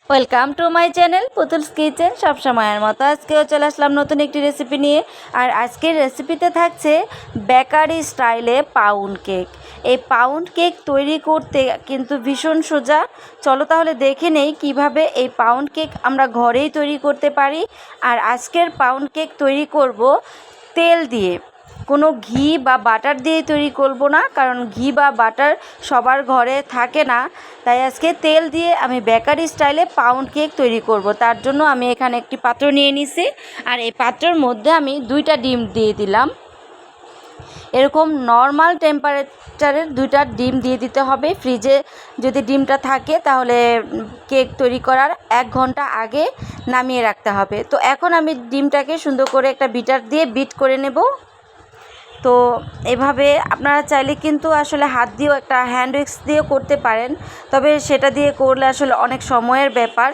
Welcome to my channel Putul's kitchen. সব সময়ের মতো আজকেও চলে আসলাম নতুন একটি রেসিপি নিয়ে। আর আজকের রেসিপিতে থাকছে বেকারি স্টাইলে পাউন্ড কেক। এই পাউন্ড কেক তৈরি করতে কিন্তু ভীষণ সোজা। চলো তাহলে দেখে নেই কিভাবে এই পাউন্ড কেক আমরা ঘরেই তৈরি করতে পারি। আর আজকের পাউন্ড কেক তৈরি করব তেল দিয়ে, কোনো ঘি বা বাটার দিয়ে তৈরি করব না, কারণ ঘি বা বাটার সবার ঘরে থাকে না। তাই আজকে তেল দিয়ে আমি বেকারি স্টাইলে পাউন্ড কেক তৈরি করব। তার জন্য আমি এখানে একটি পাত্র নিয়ে নিছি, আর এই পাত্রের মধ্যে আমি 2টা ডিম দিয়ে দিলাম। এরকম নর্মাল টেম্পারেচারের 2টা ডিম দিয়ে দিতে হবে। ফ্রিজে যদি ডিমটা থাকে তাহলে কেক তৈরি করার 1 ঘন্টা আগে নামিয়ে রাখতে হবে। তো এখন আমি ডিমটাকে সুন্দর করে একটা বিটার দিয়ে বিট করে নেব। তো এভাবে আপনারা চাইলে কিন্তু আসলে হাত দিয়েও, একটা হ্যান্ড উইক্স দিয়েও করতে পারেন, তবে সেটা দিয়ে করলে আসলে অনেক সময়ের ব্যাপার।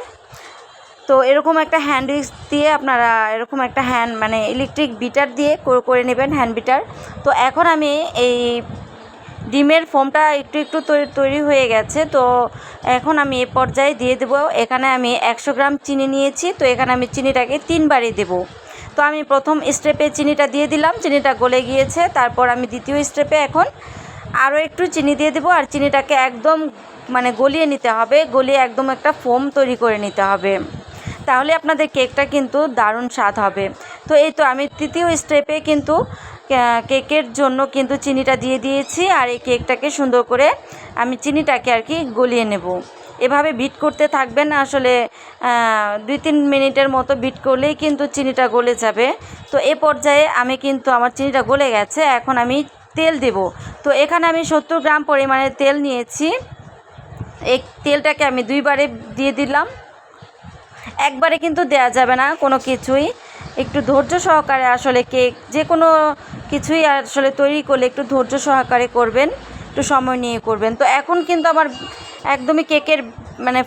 তো এরকম একটা হ্যান্ড উইক্স দিয়ে আপনারা এরকম একটা ইলেকট্রিক বিটার দিয়ে করে নেবেন, হ্যান্ড বিটার। তো এখন আমি এই ডিমের ফোমটা একটু একটু তৈরি হয়ে গেছে। তো এখন আমি এ পর্যায়ে দিয়ে দেবো, এখানে আমি 100 গ্রাম চিনি নিয়েছি। তো এখানে আমি চিনিটাকে 3 বারে দেবো। তো আমি প্রথম স্টেপে চিনিটা দিয়ে দিলাম, চিনিটা গলে গিয়েছে। তারপর আমি দ্বিতীয় স্টেপে এখন আরও একটু চিনি দিয়ে দেবো, আর চিনিটাকে একদম গলিয়ে নিতে হবে, গলিয়ে একদম একটা ফোম তৈরি করে নিতে হবে। তাহলে আপনাদের কেকটা কিন্তু দারুণ স্বাদ হবে। তো এই তো আমি তৃতীয় স্টেপে কিন্তু কেকের জন্য কিন্তু চিনিটা দিয়ে দিয়েছি, আর এই কেকটাকে সুন্দর করে আমি চিনিটাকে গলিয়ে নেব। এভাবে বিট করতে থাকবেন, আসলে 2-3 মিনিটের মতো বিট করলেই কিন্তু চিনিটা গলে যাবে। তো এ পর্যায়ে আমি কিন্তু আমার চিনিটা গলে গেছে, এখন আমি তেল দেব। তো এখানে আমি 70 গ্রাম পরিমাণের তেল নিয়েছি। এই তেলটাকে আমি 2 বারে দিয়ে দিলাম। একবারে কিন্তু দেয়া যাবে না কোনো কিছুই, একটু ধৈর্য সহকারে আসলে কেক যে কোনো কিছুই আসলে তৈরি করলে একটু ধৈর্য সহকারে করবেন, একটু সময় নিয়ে করবেন। তো এখন কিন্তু আমার একদমই কেকের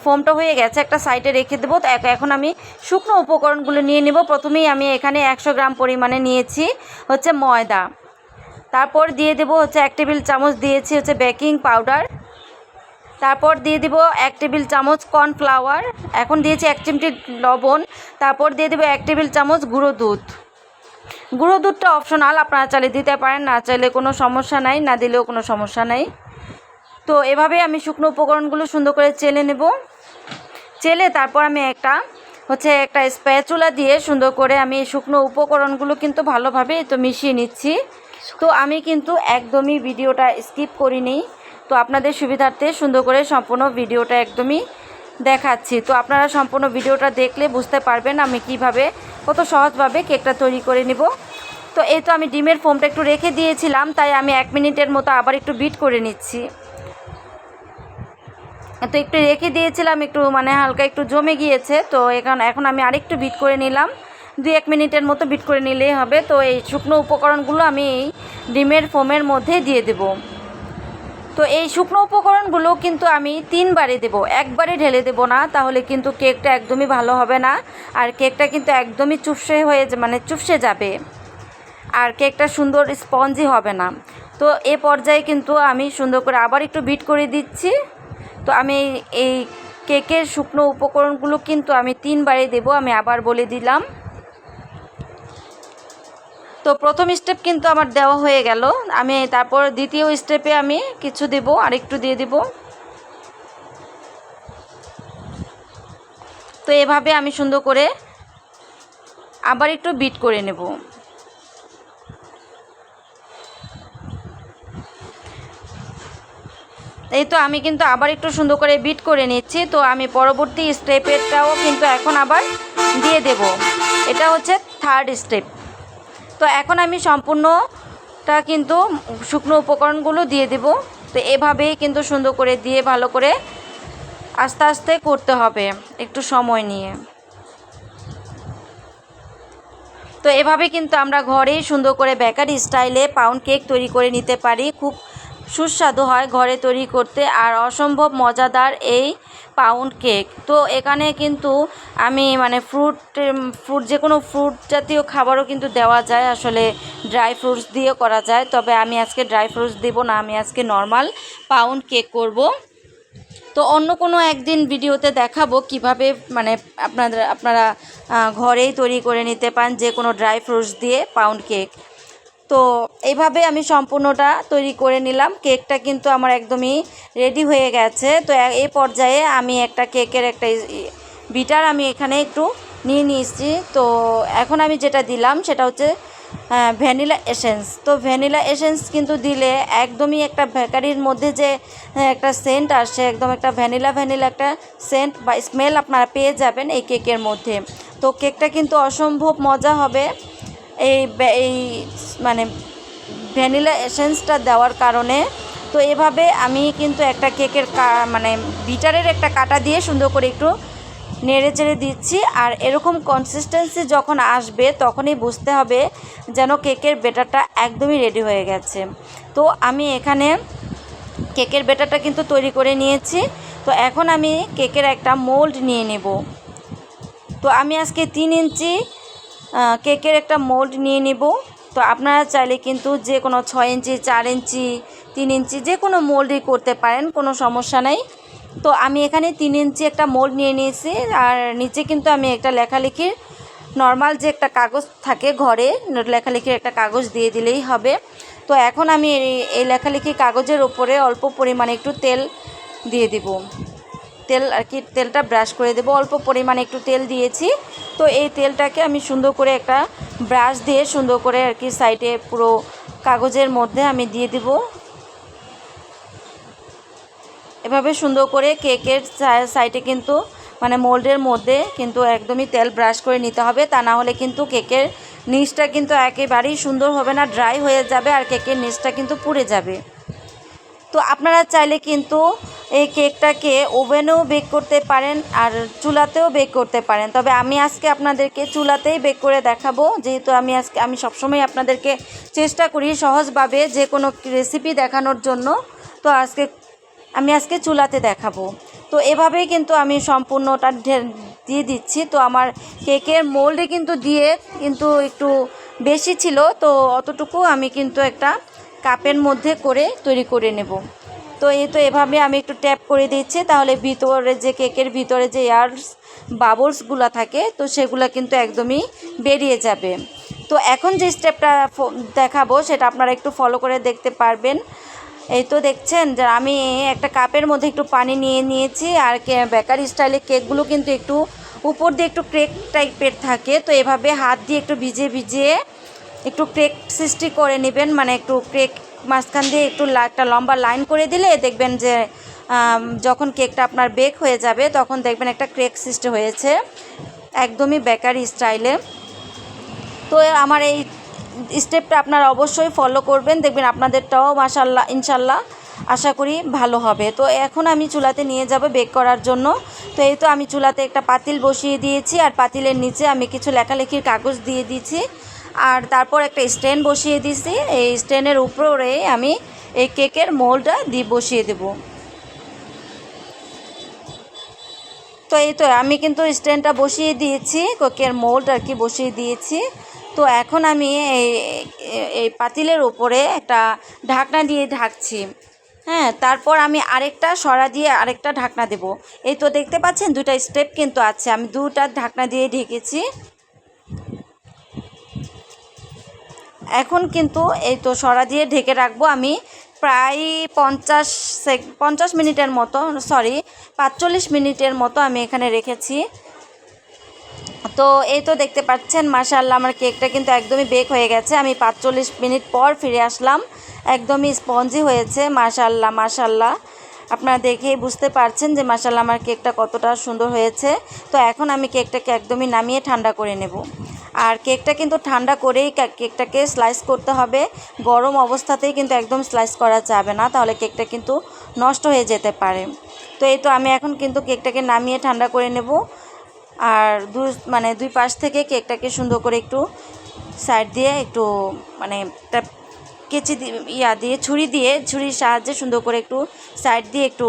ফোমটা হয়ে গেছে, একটা সাইডে রেখে দেবো। তো এখন আমি শুকনো উপকরণগুলো নিয়ে নেব। প্রথমেই আমি এখানে 100 গ্রাম পরিমাণে নিয়েছি হচ্ছে ময়দা। তারপর দিয়ে দেবো হচ্ছে 1 টেবিল চামচ দিয়েছি হচ্ছে বেকিং পাউডার। তারপর দিয়ে দিব 1 টেবিল চামচ কর্নফ্লাওয়ার। এখন দিয়েছি 1 চিমটি লবণ। তারপর দিয়ে দেবো 1 টেবিল চামচ গুঁড়ো দুধ। গুঁড়ো দুধটা অপশনাল, আপনারা চাইলে দিতে পারেন, না চাইলে কোনো সমস্যা নাই, না দিলেও কোনো সমস্যা নাই। তো এভাবে আমি শুকনো উপকরণগুলো সুন্দর করে চেলে নেব। চেলে তারপর আমি একটা স্প্যাচুলা দিয়ে সুন্দর করে আমি শুকনো উপকরণগুলো কিন্তু ভালোভাবে তো মিশিয়ে নিচ্ছি। তো আমি কিন্তু একদমই ভিডিওটা স্কিপ করিনি, তো আপনাদের সুবিধার্থে সুন্দর করে সম্পূর্ণ ভিডিওটা একদমই দেখাচ্ছি। তো আপনারা সম্পূর্ণ ভিডিওটা দেখলে বুঝতে পারবেন আমি কিভাবে কত সহজভাবে কেকটা তৈরি করে নেব। তো এই তো আমি ডিমের ফোমটা একটু রেখে দিয়েছিলাম, তাই আমি 1 মিনিটের মতো আবার একটু বিট করে নিচ্ছি। তো একটু রেখে দিয়েছিলাম, একটু হালকা একটু জমে গিয়েছে। তো এখন আমি আরেকটু বিট করে নিলাম, 2-1 মিনিটের মতো বিট করে নিলেই হবে। তো এই শুকনো উপকরণগুলো আমি এই ডিমের ফোমের মধ্যে দিয়ে দেব। তো এই শুকনো উপকরণগুলো কিন্তু আমি 3 বারে দেবো, একবারে ঢেলে দেবো না, তাহলে কিন্তু কেকটা একদমই ভালো হবে না। আর কেকটা কিন্তু একদমই চুপসে যাবে, আর কেকটা সুন্দর স্পঞ্জি হবে না। তো এ পর্যায়ে কিন্তু আমি সুন্দর করে আবার একটু বিট করে দিচ্ছি। তো আমি এই কেকের শুকনো উপকরণগুলো কিন্তু আমি 3 বারে দেবো, আমি আবার বলে দিলাম। তো প্রথম স্টেপ কিন্তু আমার দেওয়া হয়ে গেল, আমি তারপর দ্বিতীয় স্টেপে আমি কিছু দেব, আর একটু দিয়ে দেব। তো এভাবে আমি সুন্দর করে আবার একটু বিট করে নেব। এই তো আমি কিন্তু আবার একটু সুন্দর করে বিট করে নিচ্ছি। তো আমি পরবর্তী স্টেপেরটাও কিন্তু এখন আবার দিয়ে দেব, এটা হচ্ছে 3rd স্টেপ। তো এখন আমি সম্পূর্ণটা কিন্তু শুকনো উপকরণগুলো দিয়ে দেব। তো এভাবেই কিন্তু সুন্দর করে দিয়ে ভালো করে আস্তে আস্তে করতে হবে, একটু সময় নিয়ে। তো এভাবে কিন্তু আমরা ঘরেই সুন্দর করে বেকারি স্টাইলে পাউন্ড কেক তৈরি করে নিতে পারি। খুব সুস্বাদু হয় ঘরে তৈরি করতে, আর অসম্ভব মজাদার এই পাউন্ড কেক। তো এখানে কিন্তু আমি ফ্রুট যে কোনো ফ্রুট জাতীয় খাবারও কিন্তু দেওয়া যায়, আসলে ড্রাই ফ্রুটস দিয়েও করা যায়। তবে আমি আজকে ড্রাই ফ্রুটস দেবো না, আমি আজকে নর্মাল পাউন্ড কেক করব। তো অন্য কোনো একদিন ভিডিওতে দেখাবো কিভাবে মানে আপনারা ঘরেই তৈরি করে নিতে পারেন যে কোনো ড্রাই ফ্রুটস দিয়ে পাউন্ড কেক। তো এইভাবে আমি সম্পূর্ণটা তৈরি করে নিলাম। কেকটা কিন্তু আমার একদমই রেডি হয়ে গেছে। তো এই পর্যায়ে আমি একটা কেকের একটা বিটার আমি এখানে একটু নিয়ে নিয়েছি। তো এখন আমি যেটা দিলাম সেটা হচ্ছে ভ্যানিলা এসেন্স। তো ভ্যানিলা এসেন্স কিন্তু দিলে একদমই একটা বেকারির মধ্যে যে একটা সেন্ট আসে, একদম একটা ভ্যানিলা একটা সেন্ট বা স্মেল আপনারা পেয়ে যাবেন এই কেকের মধ্যে। তো কেকটা কিন্তু অসম্ভব মজা হবে এই মানে ভ্যানিলা এসেন্সটা দেওয়ার কারণে। তো এভাবে আমি কিন্তু একটা কেকের মানে বিটারের একটা কাঁটা দিয়ে সুন্দর করে একটু নেড়ে চেড়ে দিচ্ছি। আর এরকম কনসিস্টেন্সি যখন আসবে তখনই বুঝতে হবে যেন কেকের ব্যাটারটা একদমই রেডি হয়ে গেছে। তো আমি এখানে কেকের ব্যাটারটা কিন্তু তৈরি করে নিয়েছি। তো এখন আমি কেকের একটা মোল্ড নিয়ে নেব। তো আমি আজকে 3 ইঞ্চি কেকের একটা মোল্ড নিয়ে নেব। তো আপনারা চাইলে কিন্তু যে কোনো 6 ইঞ্চি, 4 ইঞ্চি, 3 ইঞ্চি যে কোনো মোল্ডই করতে পারেন, কোনো সমস্যা নাই। তো আমি এখানে 3 ইঞ্চি একটা মোল্ড নিয়ে নিয়েছি। আর নিচে কিন্তু আমি একটা লেখালেখির নর্মাল যে একটা কাগজ থাকে ঘরে, লেখালেখির একটা কাগজ দিয়ে দিলেই হবে। তো এখন আমি এই লেখালেখির কাগজের ওপরে অল্প পরিমাণে একটু তেল দিয়ে দিব। তেল আর কি, তেলটা ব্রাশ করে দেবো, অল্প পরিমাণে একটু তেল দিয়েছি। তো এই তেলটাকে আমি সুন্দর করে একটা ব্রাশ দিয়ে সুন্দর করে আর কি সাইডে পুরো কাগজের মধ্যে আমি দিয়ে দিব। এভাবে সুন্দর করে কেকের সাইডে কিন্তু মানে মোল্ডের মধ্যে কিন্তু একদমই তেল ব্রাশ করে নিতে হবে, তা না হলে কিন্তু কেকের নিচটা কিন্তু একেবারেই সুন্দর হবে না, ড্রাই হয়ে যাবে আর কেকের নিচটা কিন্তু পুড়ে যাবে। তো আপনারা চাইলে কিন্তু এই কেকটাকে ওভেনেও বেক করতে পারেন আর চুলাতেও বেক করতে পারেন। তবে আমি আজকে আপনাদেরকে চুলাতেই বেক করে দেখাবো, যেহেতু আমি সবসময় আপনাদেরকে চেষ্টা করি সহজভাবে যে কোনো রেসিপি দেখানোর জন্য। তো আমি আজকে চুলাতে দেখাবো। তো এভাবেই কিন্তু আমি সম্পূর্ণটা দিয়ে দিচ্ছি। তো আমার কেকের মোল্ডে কিন্তু দিয়ে কিন্তু একটু বেশি ছিল, তো অতটুকু আমি কিন্তু একটা কাপের মধ্যে করে তৈরি করে নেব। তো এভাবে আমি একটু ট্যাপ করে দিচ্ছি, তাহলে ভিতরে যে কেকের ভিতরে যে বাবলসগুলো থাকে তো সেগুলো কিন্তু একদমই বেরিয়ে যাবে। তো এখন যে স্টেপটা দেখাবো সেটা আপনারা একটু ফলো করে দেখতে পারবেন। এই তো দেখছেন যে আমি একটা কাপের মধ্যে একটু পানি নিয়ে নিয়েছি। আর বেকারি স্টাইলে কেকগুলো কিন্তু একটু উপর দিয়ে একটু ক্রেক টাইপের থাকে। তো এভাবে হাত দিয়ে একটু ভিজিয়ে একটু ক্রেক সৃষ্টি করে নেবেন, মানে একটু ক্রেক মাঝখান দিয়ে একটু একটা লম্বা লাইন করে দিলে দেখবেন যে যখন কেকটা আপনার বেক হয়ে যাবে তখন দেখবেন একটা ক্রেক সৃষ্টি হয়েছে একদমই বেকারি স্টাইলে। তো আমার এই স্টেপটা আপনারা অবশ্যই ফলো করবেন, দেখবেন আপনাদেরটাও মাশাআল্লাহ ইনশাল্লাহ আশা করি ভালো হবে। তো এখন আমি চুলাতে নিয়ে যাব বেক করার জন্য। তো এই তো আমি চুলাতে একটা পাতিল বসিয়ে দিয়েছি আর পাতিলের নিচে আমি কিছু লেখালেখির কাগজ দিয়ে দিয়েছি। আর তারপর একটা স্ট্যান্ড বসিয়ে দিয়েছি। এই স্ট্যান্ডের উপরে আমি এই কেকের মোল্ডটা বসিয়ে দেব। তো এই তো আমি কিন্তু স্ট্যান্ডটা বসিয়ে দিয়েছি, কেকের মোল্ড আর কি বসিয়ে দিয়েছি। তো এখন আমি এই পাতিলের উপরে একটা ঢাকনা দিয়ে ঢাকছি। হ্যাঁ, তারপর আমি আরেকটা সরা দিয়ে আরেকটা ঢাকনা দেব। এই তো দেখতে পাচ্ছেন দুটা স্টেপ কিন্তু আছে, আমি দুটা ঢাকনা দিয়ে ঢেকেছি। এখন কিন্তু এই তো সরা দিয়ে ঢেকে রাখবো আমি প্রায় 50 মিনিটের মতো, 45 মিনিটের মতো আমি এখানে রেখেছি। তো এই তো দেখতে পাচ্ছেন মাশাআল্লাহ আমার কেকটা কিন্তু একদমই বেক হয়ে গেছে। আমি 45 মিনিট পর ফিরে আসলাম, একদমই স্পঞ্জি হয়েছে মাশাআল্লাহ। আপনারা দেখেই বুঝতে পারছেন যে মাশাআল্লাহ আমার কেকটা কতটা সুন্দর হয়েছে। তো এখন আমি কেকটাকে একদমই নামিয়ে ঠান্ডা করে নেব। আর কেকটা কিন্তু ঠান্ডা করেই কেকটাকে স্লাইস করতে হবে, গরম অবস্থাতেই কিন্তু একদম স্লাইস করা যাবে না, তাহলে কেকটা কিন্তু নষ্ট হয়ে যেতে পারে। তো এই তো আমি এখন কিন্তু কেকটাকে নামিয়ে ঠান্ডা করে নেব। আর দুই পাশ থেকে কেকটাকে সুন্দর করে একটু সাইড দিয়ে একটু মানে একটা কেচি দিয়ে ছুরির সাহায্যে সুন্দর করে একটু সাইড দিয়ে একটু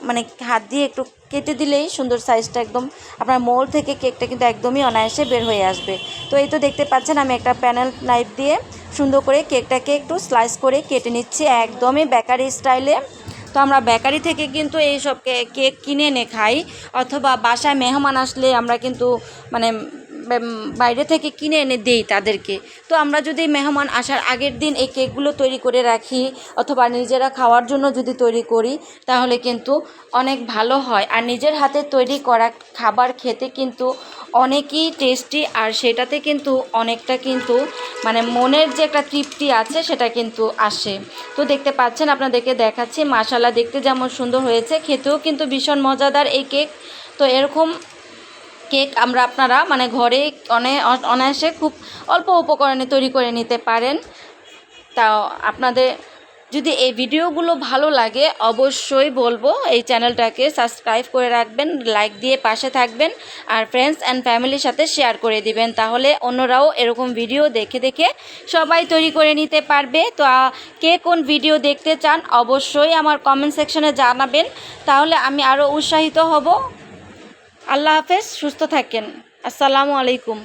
মানে হাত দিয়ে একটু কেটে দিলেই সুন্দর সাইজটা একদম আপনার মোল্ড থেকে কেকটা কিন্তু একদমই অনায়াসে বের হয়ে আসবে। তো এই তো দেখতে পাচ্ছেন আমি একটা প্যানেল নাইফ দিয়ে সুন্দর করে কেকটাকে একটু স্লাইস করে কেটে নিচ্ছি একদমই বেকারি স্টাইলে। তো আমরা বেকারি থেকে কিন্তু এইসব কেক কিনে এনে খাই, অথবা বাসায় মেহমান আসলে আমরা কিন্তু মানে বাইরে থেকে কিনে এনে দেই তাদেরকে। তো আমরা যদি মেহমান আসার আগের দিন এই কেকগুলো তৈরি করে রাখি অথবা নিজেরা খাওয়ার জন্য যদি তৈরি করি, তাহলে কিন্তু অনেক ভালো হয়। আর নিজের হাতে তৈরি করা খাবার খেতে কিন্তু অনেকই টেস্টি, আর সেটাতে কিন্তু অনেকটা কিন্তু মানে মনের যে একটা তৃপ্তি আছে সেটা কিন্তু আসে। তো দেখতে পাচ্ছেন, আপনাদেরকে দেখাচ্ছি, মাশাআল্লাহ দেখতে যেমন সুন্দর হয়েছে, খেতেও কিন্তু ভীষণ মজাদার এই কেক। তো এরকম কেক আপনারা মানে ঘরে অনায়াসে খুব অল্প উপকরণে তৈরি করে নিতে পারেন। তাও আপনাদের যদি এই ভিডিওগুলো ভালো লাগে, অবশ্যই বলবো এই চ্যানেলটাকে সাবস্ক্রাইব করে রাখবেন, লাইক দিয়ে পাশে থাকবেন, আর ফ্রেন্ডস অ্যান্ড ফ্যামিলির সাথে শেয়ার করে দিবেন। তাহলে অন্যরাও এরকম ভিডিও দেখে দেখে সবাই তৈরি করে নিতে পারবে। তো কে কোন ভিডিও দেখতে চান অবশ্যই আমার কমেন্ট সেকশনে জানাবেন, তাহলে আমি আরও উৎসাহিত হব। আল্লাহ হাফেজ, সুস্থ থাকেন। আসসালামু আলাইকুম।